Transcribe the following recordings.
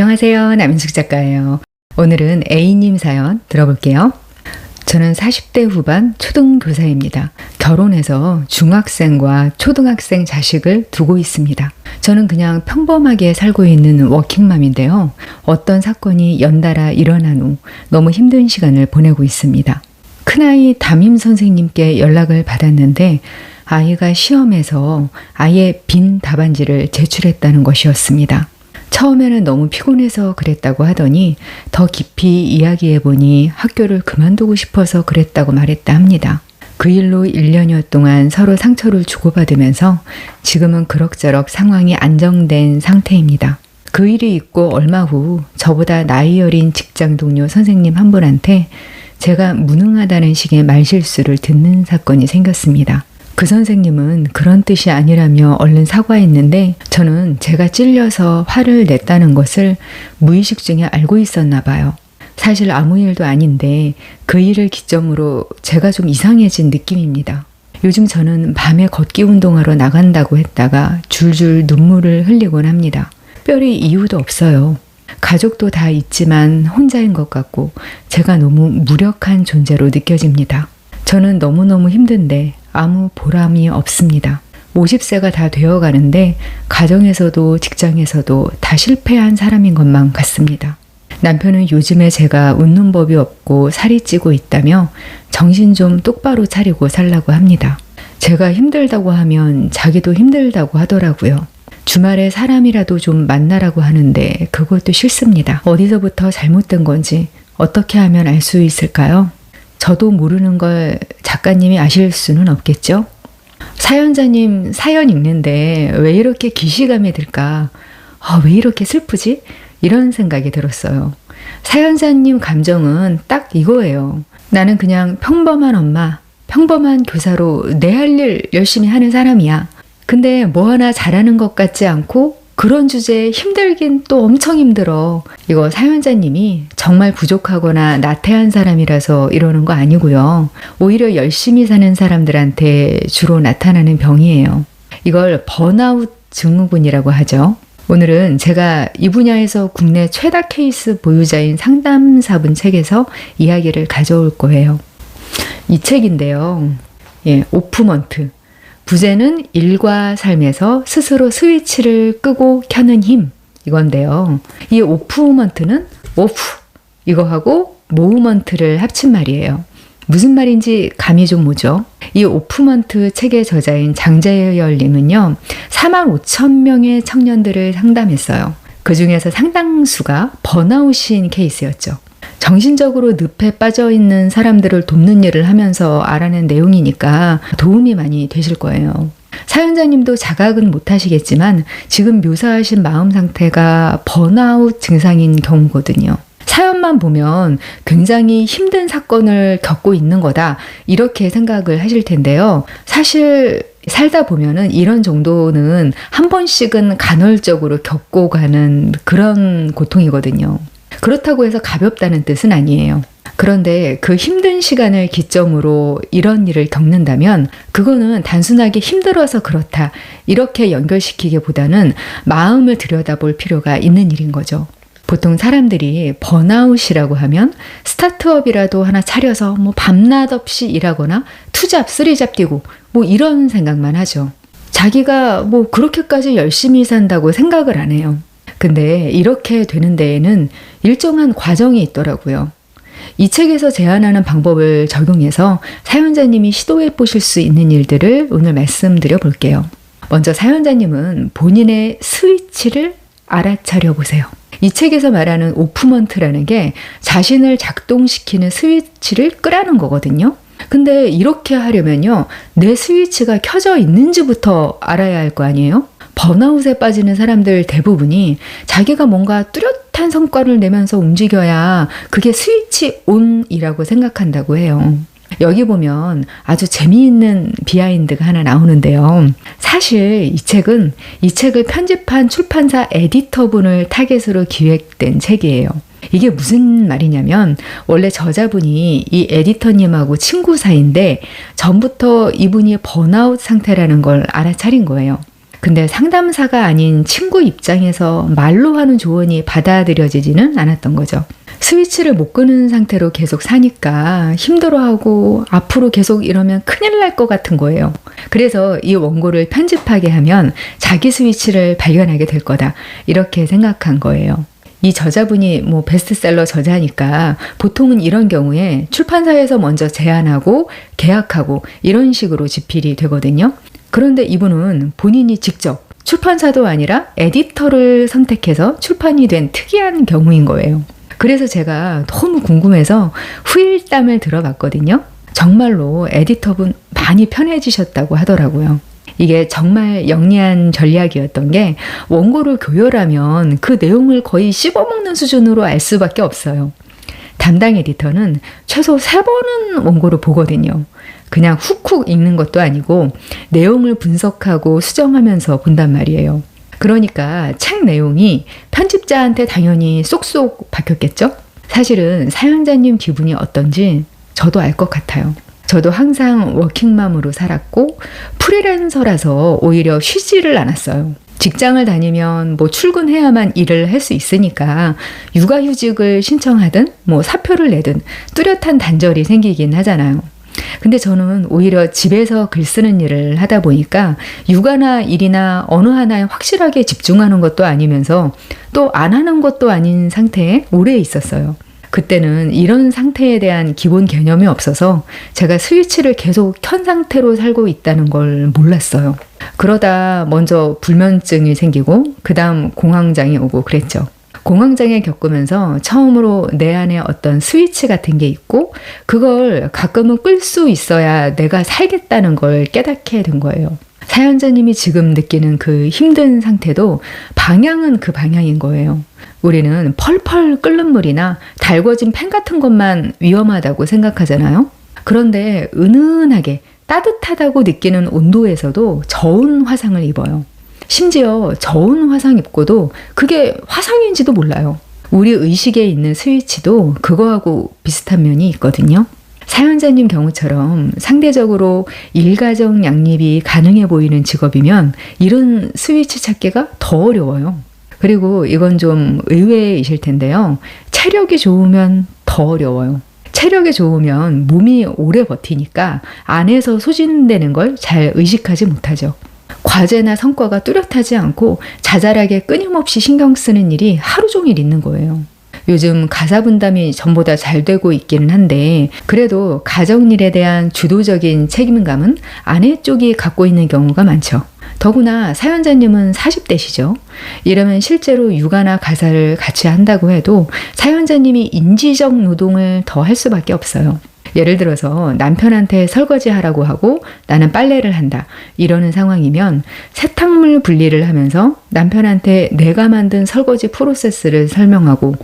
안녕하세요. 남인숙 작가예요. 오늘은 A님 사연 들어볼게요. 저는 40대 후반 초등교사입니다. 결혼해서 중학생과 초등학생 자식을 두고 있습니다. 저는 그냥 평범하게 살고 있는 워킹맘인데요. 어떤 사건이 연달아 일어난 후 너무 힘든 시간을 보내고 있습니다. 큰아이 담임 선생님께 연락을 받았는데 아이가 시험에서 아예 빈 답안지를 제출했다는 것이었습니다. 처음에는 너무 피곤해서 그랬다고 하더니 더 깊이 이야기해보니 학교를 그만두고 싶어서 그랬다고 말했다 합니다. 그 일로 1년여 동안 서로 상처를 주고받으면서 지금은 그럭저럭 상황이 안정된 상태입니다. 그 일이 있고 얼마 후 저보다 나이 어린 직장 동료 선생님 한 분한테 제가 무능하다는 식의 말실수를 듣는 사건이 생겼습니다. 그 선생님은 그런 뜻이 아니라며 얼른 사과했는데 저는 제가 찔려서 화를 냈다는 것을 무의식 중에 알고 있었나 봐요. 사실 아무 일도 아닌데 그 일을 기점으로 제가 좀 이상해진 느낌입니다. 요즘 저는 밤에 걷기 운동하러 나간다고 했다가 줄줄 눈물을 흘리곤 합니다. 특별히 이유도 없어요. 가족도 다 있지만 혼자인 것 같고 제가 너무 무력한 존재로 느껴집니다. 저는 너무너무 힘든데 아무 보람이 없습니다. 50세가 다 되어가는데 가정에서도 직장에서도 다 실패한 사람인 것만 같습니다. 남편은 요즘에 제가 웃는 법이 없고 살이 찌고 있다며 정신 좀 똑바로 차리고 살라고 합니다. 제가 힘들다고 하면 자기도 힘들다고 하더라고요. 주말에 사람이라도 좀 만나라고 하는데 그것도 싫습니다. 어디서부터 잘못된 건지 어떻게 하면 알 수 있을까요? 저도 모르는 걸 작가님이 아실 수는 없겠죠? 사연자님 사연 읽는데 왜 이렇게 기시감이 들까? 왜 이렇게 슬프지? 이런 생각이 들었어요. 사연자님 감정은 딱 이거예요. 나는 그냥 평범한 엄마, 평범한 교사로 내 할 일 열심히 하는 사람이야. 근데 뭐 하나 잘하는 것 같지 않고 그런 주제에 힘들긴 또 엄청 힘들어. 이거 사연자님이 정말 부족하거나 나태한 사람이라서 이러는 거 아니고요. 오히려 열심히 사는 사람들한테 주로 나타나는 병이에요. 이걸 번아웃 증후군이라고 하죠. 오늘은 제가 이 분야에서 국내 최다 케이스 보유자인 상담사분 책에서 이야기를 가져올 거예요. 이 책인데요. 오프먼트. 부제는 일과 삶에서 스스로 스위치를 끄고 켜는 힘 이건데요. 이 오프먼트는 오프 이거하고 모우먼트를 합친 말이에요. 무슨 말인지 감이 좀 오죠. 이 오프먼트 책의 저자인 장재열님은요. 45,000명의 청년들을 상담했어요. 그 중에서 상당수가 번아웃인 케이스였죠. 정신적으로 늪에 빠져있는 사람들을 돕는 일을 하면서 알아낸 내용이니까 도움이 많이 되실 거예요. 사연자님도 자각은 못하시겠지만 지금 묘사하신 마음 상태가 번아웃 증상인 경우거든요. 사연만 보면 굉장히 힘든 사건을 겪고 있는 거다 이렇게 생각을 하실 텐데요. 사실 살다 보면은 이런 정도는 한 번씩은 간헐적으로 겪고 가는 그런 고통이거든요. 그렇다고 해서 가볍다는 뜻은 아니에요. 그런데 그 힘든 시간을 기점으로 이런 일을 겪는다면 그거는 단순하게 힘들어서 그렇다 이렇게 연결시키기보다는 마음을 들여다볼 필요가 있는 일인 거죠. 보통 사람들이 번아웃이라고 하면 스타트업이라도 하나 차려서 밤낮 없이 일하거나 투잡, 쓰리잡 뛰고 이런 생각만 하죠. 자기가 그렇게까지 열심히 산다고 생각을 안 해요. 근데 이렇게 되는 데에는 일정한 과정이 있더라고요. 이 책에서 제안하는 방법을 적용해서 사연자님이 시도해 보실 수 있는 일들을 오늘 말씀드려 볼게요. 먼저 사연자님은 본인의 스위치를 알아차려 보세요. 이 책에서 말하는 오프먼트라는 게 자신을 작동시키는 스위치를 끄라는 거거든요. 근데 이렇게 하려면요. 내 스위치가 켜져 있는지부터 알아야 할 거 아니에요? 번아웃에 빠지는 사람들 대부분이 자기가 뭔가 뚜렷한 성과를 내면서 움직여야 그게 스위치 온이라고 생각한다고 해요. 여기 보면 아주 재미있는 비하인드가 하나 나오는데요. 사실 이 책을 편집한 출판사 에디터분을 타겟으로 기획된 책이에요. 이게 무슨 말이냐면 원래 저자분이 이 에디터님하고 친구 사이인데 전부터 이분이 번아웃 상태라는 걸 알아차린 거예요. 근데 상담사가 아닌 친구 입장에서 말로 하는 조언이 받아들여지지는 않았던 거죠. 스위치를 못 끄는 상태로 계속 사니까 힘들어하고 앞으로 계속 이러면 큰일 날 것 같은 거예요. 그래서 이 원고를 편집하게 하면 자기 스위치를 발견하게 될 거다. 이렇게 생각한 거예요. 이 저자분이 뭐 베스트셀러 저자니까 보통은 이런 경우에 출판사에서 먼저 제안하고 계약하고 이런 식으로 집필이 되거든요. 그런데 이분은 본인이 직접 출판사도 아니라 에디터를 선택해서 출판이 된 특이한 경우인 거예요. 그래서 제가 너무 궁금해서 후일담을 들어봤거든요. 정말로 에디터분 많이 편해지셨다고 하더라고요. 이게 정말 영리한 전략이었던 게 원고를 교열하면 그 내용을 거의 씹어먹는 수준으로 알 수밖에 없어요. 담당 에디터는 최소 3번은 원고를 보거든요. 그냥 훅훅 읽는 것도 아니고 내용을 분석하고 수정하면서 본단 말이에요. 그러니까 책 내용이 편집자한테 당연히 쏙쏙 박혔겠죠? 사실은 사연자님 기분이 어떤지 저도 알 것 같아요. 저도 항상 워킹맘으로 살았고 프리랜서라서 오히려 쉬지를 않았어요. 직장을 다니면 뭐 출근해야만 일을 할 수 있으니까 육아휴직을 신청하든 뭐 사표를 내든 뚜렷한 단절이 생기긴 하잖아요. 근데 저는 오히려 집에서 글 쓰는 일을 하다 보니까 육아나 일이나 어느 하나에 확실하게 집중하는 것도 아니면서 또 안 하는 것도 아닌 상태에 오래 있었어요. 그때는 이런 상태에 대한 기본 개념이 없어서 제가 스위치를 계속 켠 상태로 살고 있다는 걸 몰랐어요. 그러다 먼저 불면증이 생기고 그 다음 공황장애 오고 그랬죠. 공황장애 겪으면서 처음으로 내 안에 어떤 스위치 같은 게 있고 그걸 가끔은 끌 수 있어야 내가 살겠다는 걸 깨닫게 된 거예요. 사연자님이 지금 느끼는 그 힘든 상태도 방향은 그 방향인 거예요. 우리는 펄펄 끓는 물이나 달궈진 팬 같은 것만 위험하다고 생각하잖아요. 그런데 은은하게 따뜻하다고 느끼는 온도에서도 저온 화상을 입어요. 심지어 저온 화상 입고도 그게 화상인지도 몰라요. 우리 의식에 있는 스위치도 그거하고 비슷한 면이 있거든요. 사연자님 경우처럼 상대적으로 일가정 양립이 가능해 보이는 직업이면 이런 스위치 찾기가 더 어려워요. 그리고 이건 좀 의외이실 텐데요. 체력이 좋으면 더 어려워요. 체력이 좋으면 몸이 오래 버티니까 안에서 소진되는 걸 잘 의식하지 못하죠. 과제나 성과가 뚜렷하지 않고 자잘하게 끊임없이 신경 쓰는 일이 하루 종일 있는 거예요. 요즘 가사 분담이 전보다 잘 되고 있기는 한데 그래도 가정일에 대한 주도적인 책임감은 아내 쪽이 갖고 있는 경우가 많죠. 더구나 사연자님은 40대시죠. 이러면 실제로 육아나 가사를 같이 한다고 해도 사연자님이 인지적 노동을 더 할 수밖에 없어요. 예를 들어서 남편한테 설거지 하라고 하고 나는 빨래를 한다. 이러는 상황이면 세탁물 분리를 하면서 남편한테 내가 만든 설거지 프로세스를 설명하고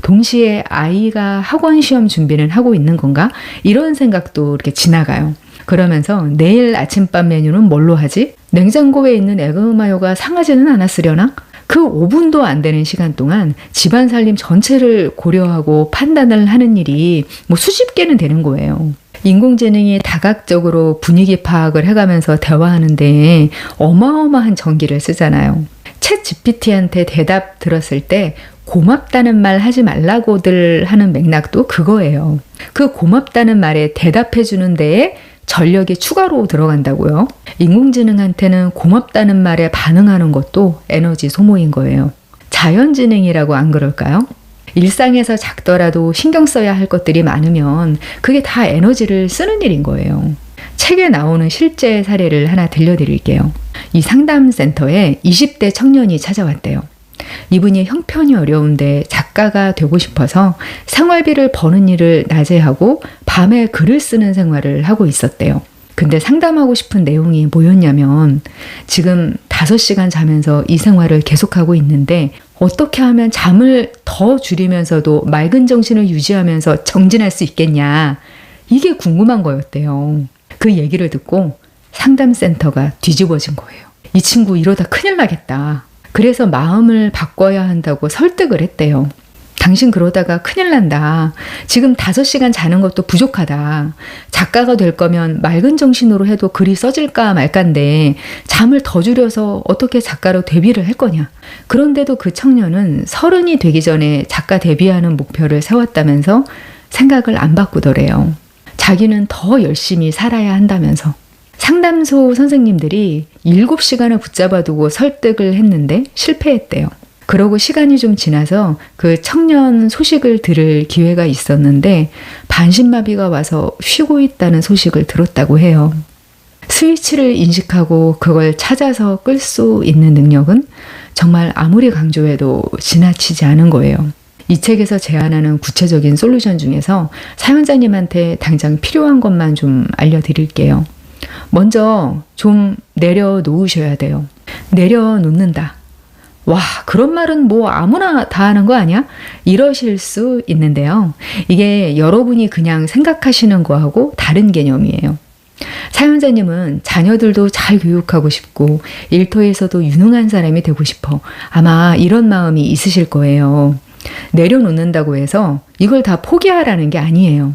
동시에 아이가 학원 시험 준비는 하고 있는 건가? 이런 생각도 이렇게 지나가요. 그러면서 내일 아침밥 메뉴는 뭘로 하지? 냉장고에 있는 에그마요가 상하지는 않았으려나? 그 5분도 안 되는 시간 동안 집안 살림 전체를 고려하고 판단을 하는 일이 뭐 수십 개는 되는 거예요. 인공지능이 다각적으로 분위기 파악을 해가면서 대화하는데 어마어마한 전기를 쓰잖아요. 챗 GPT한테 대답 들었을 때 고맙다는 말 하지 말라고들 하는 맥락도 그거예요. 그 고맙다는 말에 대답해 주는 데에 전력이 추가로 들어간다고요. 인공지능한테는 고맙다는 말에 반응하는 것도 에너지 소모인 거예요. 자연지능이라고 안 그럴까요? 일상에서 작더라도 신경 써야 할 것들이 많으면 그게 다 에너지를 쓰는 일인 거예요. 책에 나오는 실제 사례를 하나 들려드릴게요. 이 상담센터에 20대 청년이 찾아왔대요. 이분이 형편이 어려운데 작가가 되고 싶어서 생활비를 버는 일을 낮에 하고 밤에 글을 쓰는 생활을 하고 있었대요. 근데 상담하고 싶은 내용이 뭐였냐면 지금 5시간 자면서 이 생활을 계속하고 있는데 어떻게 하면 잠을 더 줄이면서도 맑은 정신을 유지하면서 정진할 수 있겠냐. 이게 궁금한 거였대요. 그 얘기를 듣고 상담센터가 뒤집어진 거예요. 이 친구 이러다 큰일 나겠다. 그래서 마음을 바꿔야 한다고 설득을 했대요. 당신 그러다가 큰일 난다. 지금 5시간 자는 것도 부족하다. 작가가 될 거면 맑은 정신으로 해도 글이 써질까 말까인데 잠을 더 줄여서 어떻게 작가로 데뷔를 할 거냐. 그런데도 그 청년은 30이 되기 전에 작가 데뷔하는 목표를 세웠다면서 생각을 안 바꾸더래요. 자기는 더 열심히 살아야 한다면서. 상담소 선생님들이 7시간을 붙잡아두고 설득을 했는데 실패했대요. 그러고 시간이 좀 지나서 그 청년 소식을 들을 기회가 있었는데 반신마비가 와서 쉬고 있다는 소식을 들었다고 해요. 스위치를 인식하고 그걸 찾아서 끌 수 있는 능력은 정말 아무리 강조해도 지나치지 않은 거예요. 이 책에서 제안하는 구체적인 솔루션 중에서 사연자님한테 당장 필요한 것만 좀 알려드릴게요. 먼저 좀 내려놓으셔야 돼요. 내려놓는다. 와, 그런 말은 뭐 아무나 다 하는 거 아니야? 이러실 수 있는데요. 이게 여러분이 그냥 생각하시는 거하고 다른 개념이에요. 사연자님은 자녀들도 잘 교육하고 싶고 일터에서도 유능한 사람이 되고 싶어. 아마 이런 마음이 있으실 거예요. 내려놓는다고 해서 이걸 다 포기하라는 게 아니에요.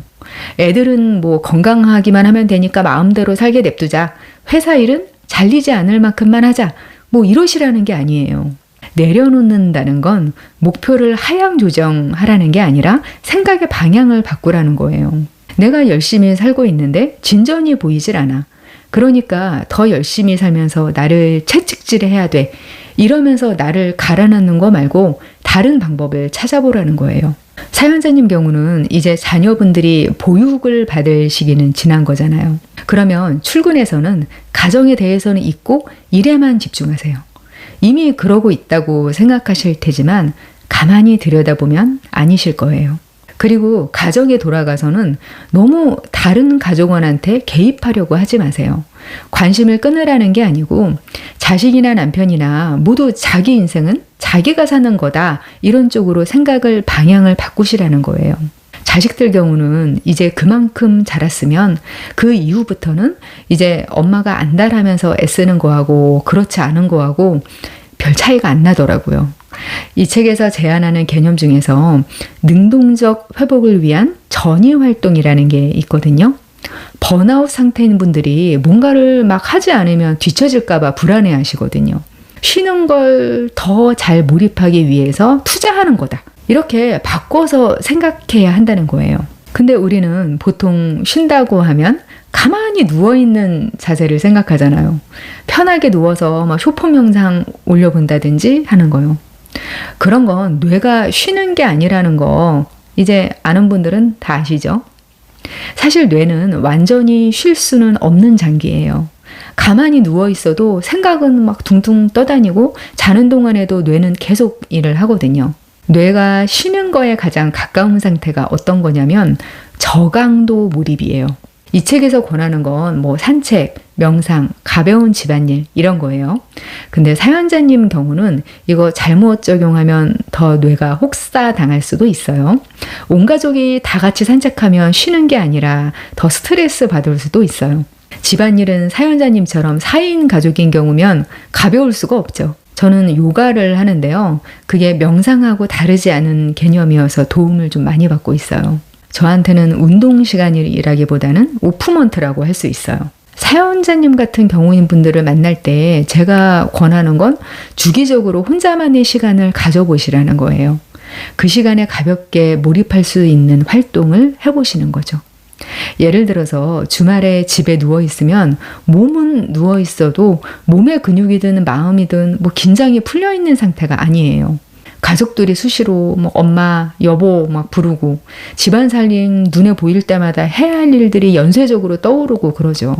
애들은 뭐 건강하기만 하면 되니까 마음대로 살게 냅두자. 회사 일은 잘리지 않을 만큼만 하자. 뭐 이러시라는 게 아니에요. 내려놓는다는 건 목표를 하향 조정하라는 게 아니라 생각의 방향을 바꾸라는 거예요. 내가 열심히 살고 있는데 진전이 보이질 않아. 그러니까 더 열심히 살면서 나를 채찍질해야 돼. 이러면서 나를 갈아넣는 거 말고 다른 방법을 찾아보라는 거예요. 사연자님 경우는 이제 자녀분들이 보육을 받을 시기는 지난 거잖아요. 그러면 출근해서는 가정에 대해서는 잊고 일에만 집중하세요. 이미 그러고 있다고 생각하실 테지만 가만히 들여다보면 아니실 거예요. 그리고 가정에 돌아가서는 너무 다른 가족원한테 개입하려고 하지 마세요. 관심을 끊으라는 게 아니고 자식이나 남편이나 모두 자기 인생은 자기가 사는 거다. 이런 쪽으로 생각을 방향을 바꾸시라는 거예요. 자식들 경우는 이제 그만큼 자랐으면 그 이후부터는 이제 엄마가 안달하면서 애쓰는 거하고 그렇지 않은 거하고 별 차이가 안 나더라고요. 이 책에서 제안하는 개념 중에서 능동적 회복을 위한 전위 활동이라는 게 있거든요. 번아웃 상태인 분들이 뭔가를 막 하지 않으면 뒤처질까 봐 불안해 하시거든요. 쉬는 걸 더 잘 몰입하기 위해서 투자하는 거다. 이렇게 바꿔서 생각해야 한다는 거예요. 근데 우리는 보통 쉰다고 하면 가만히 누워있는 자세를 생각하잖아요. 편하게 누워서 막 쇼폼 영상 올려본다든지 하는 거요. 그런 건 뇌가 쉬는 게 아니라는 거 이제 아는 분들은 다 아시죠? 사실 뇌는 완전히 쉴 수는 없는 장기예요. 가만히 누워 있어도 생각은 막 둥둥 떠다니고 자는 동안에도 뇌는 계속 일을 하거든요. 뇌가 쉬는 거에 가장 가까운 상태가 어떤 거냐면 저강도 몰입이에요. 이 책에서 권하는 건 뭐 산책, 명상, 가벼운 집안일 이런 거예요. 근데 사연자님 경우는 이거 잘못 적용하면 더 뇌가 혹사당할 수도 있어요. 온 가족이 다 같이 산책하면 쉬는 게 아니라 더 스트레스 받을 수도 있어요. 집안일은 사연자님처럼 4인 가족인 경우면 가벼울 수가 없죠. 저는 요가를 하는데요. 그게 명상하고 다르지 않은 개념이어서 도움을 좀 많이 받고 있어요. 저한테는 운동 시간이라기보다는 오프먼트라고 할 수 있어요. 사연자님 같은 경우인 분들을 만날 때 제가 권하는 건 주기적으로 혼자만의 시간을 가져보시라는 거예요. 그 시간에 가볍게 몰입할 수 있는 활동을 해보시는 거죠. 예를 들어서 주말에 집에 누워있으면 몸은 누워있어도 몸의 근육이든 마음이든 뭐 긴장이 풀려있는 상태가 아니에요. 가족들이 수시로 뭐 엄마, 여보 막 부르고 집안 살림 눈에 보일 때마다 해야 할 일들이 연쇄적으로 떠오르고 그러죠.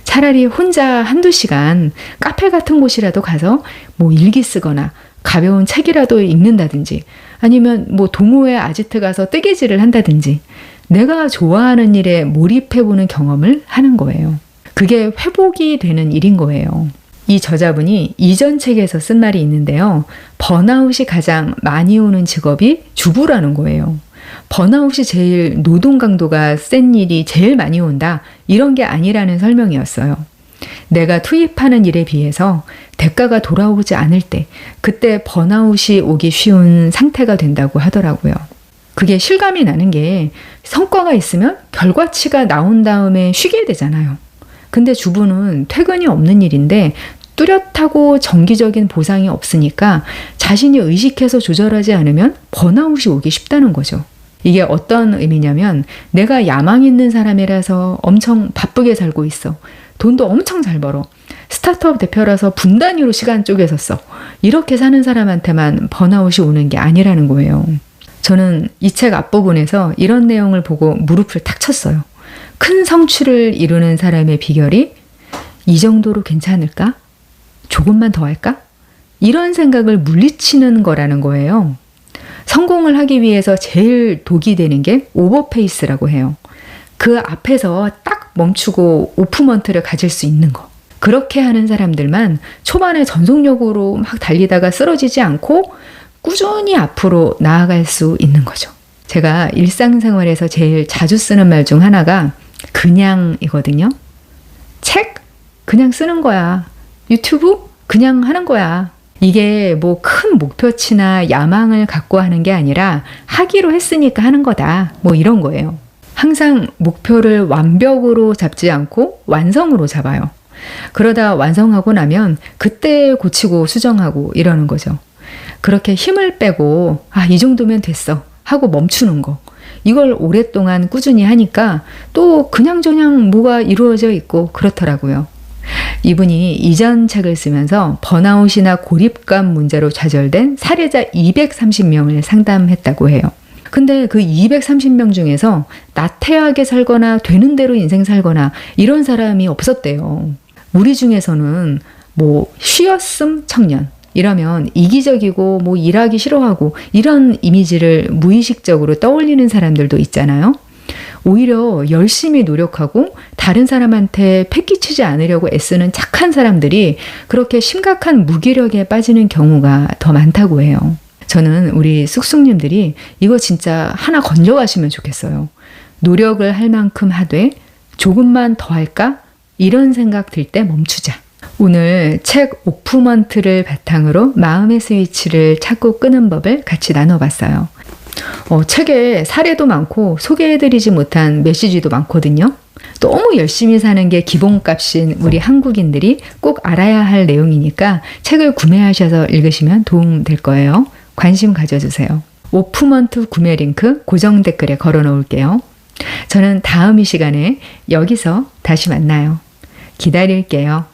차라리 혼자 한두 시간 카페 같은 곳이라도 가서 뭐 일기 쓰거나 가벼운 책이라도 읽는다든지 아니면 뭐 동호회 아지트 가서 뜨개질을 한다든지 내가 좋아하는 일에 몰입해보는 경험을 하는 거예요. 그게 회복이 되는 일인 거예요. 이 저자분이 이전 책에서 쓴 말이 있는데요. 번아웃이 가장 많이 오는 직업이 주부라는 거예요. 번아웃이 제일 노동 강도가 센 일이 제일 많이 온다. 이런 게 아니라는 설명이었어요. 내가 투입하는 일에 비해서 대가가 돌아오지 않을 때 그때 번아웃이 오기 쉬운 상태가 된다고 하더라고요. 그게 실감이 나는 게 성과가 있으면 결과치가 나온 다음에 쉬게 되잖아요. 근데 주부는 퇴근이 없는 일인데 뚜렷하고 정기적인 보상이 없으니까 자신이 의식해서 조절하지 않으면 번아웃이 오기 쉽다는 거죠. 이게 어떤 의미냐면 내가 야망 있는 사람이라서 엄청 바쁘게 살고 있어. 돈도 엄청 잘 벌어. 스타트업 대표라서 분 단위로 시간 쪼개서 써. 이렇게 사는 사람한테만 번아웃이 오는 게 아니라는 거예요. 저는 이 책 앞부분에서 이런 내용을 보고 무릎을 탁 쳤어요. 큰 성취를 이루는 사람의 비결이 이 정도로 괜찮을까? 조금만 더 할까? 이런 생각을 물리치는 거라는 거예요. 성공을 하기 위해서 제일 독이 되는 게 오버페이스라고 해요. 그 앞에서 딱 멈추고 오프먼트를 가질 수 있는 거. 그렇게 하는 사람들만 초반에 전속력으로 막 달리다가 쓰러지지 않고 꾸준히 앞으로 나아갈 수 있는 거죠. 제가 일상생활에서 제일 자주 쓰는 말 중 하나가 그냥이거든요. 책? 그냥 쓰는 거야. 유튜브? 그냥 하는 거야. 이게 뭐 큰 목표치나 야망을 갖고 하는 게 아니라 하기로 했으니까 하는 거다. 뭐 이런 거예요. 항상 목표를 완벽으로 잡지 않고 완성으로 잡아요. 그러다 완성하고 나면 그때 고치고 수정하고 이러는 거죠. 그렇게 힘을 빼고 이 정도면 됐어 하고 멈추는 거. 이걸 오랫동안 꾸준히 하니까 또 그냥저냥 뭐가 이루어져 있고 그렇더라고요. 이분이 이전 책을 쓰면서 번아웃이나 고립감 문제로 좌절된 사례자 230명을 상담했다고 해요. 근데 그 230명 중에서 나태하게 살거나 되는 대로 인생 살거나 이런 사람이 없었대요. 우리 중에서는 뭐 쉬었음 청년 이러면 이기적이고 뭐 일하기 싫어하고 이런 이미지를 무의식적으로 떠올리는 사람들도 있잖아요. 오히려 열심히 노력하고 다른 사람한테 패기치지 않으려고 애쓰는 착한 사람들이 그렇게 심각한 무기력에 빠지는 경우가 더 많다고 해요. 저는 우리 쑥쑥님들이 이거 진짜 하나 건져가시면 좋겠어요. 노력을 할 만큼 하되 조금만 더 할까? 이런 생각 들 때 멈추자. 오늘 책 오프먼트를 바탕으로 마음의 스위치를 찾고 끄는 법을 같이 나눠봤어요. 책에 사례도 많고 소개해드리지 못한 메시지도 많거든요. 너무 열심히 사는 게 기본값인 우리 한국인들이 꼭 알아야 할 내용이니까 책을 구매하셔서 읽으시면 도움 될 거예요. 관심 가져주세요. 오프먼트 구매 링크 고정 댓글에 걸어 놓을게요. 저는 다음 이 시간에 여기서 다시 만나요. 기다릴게요.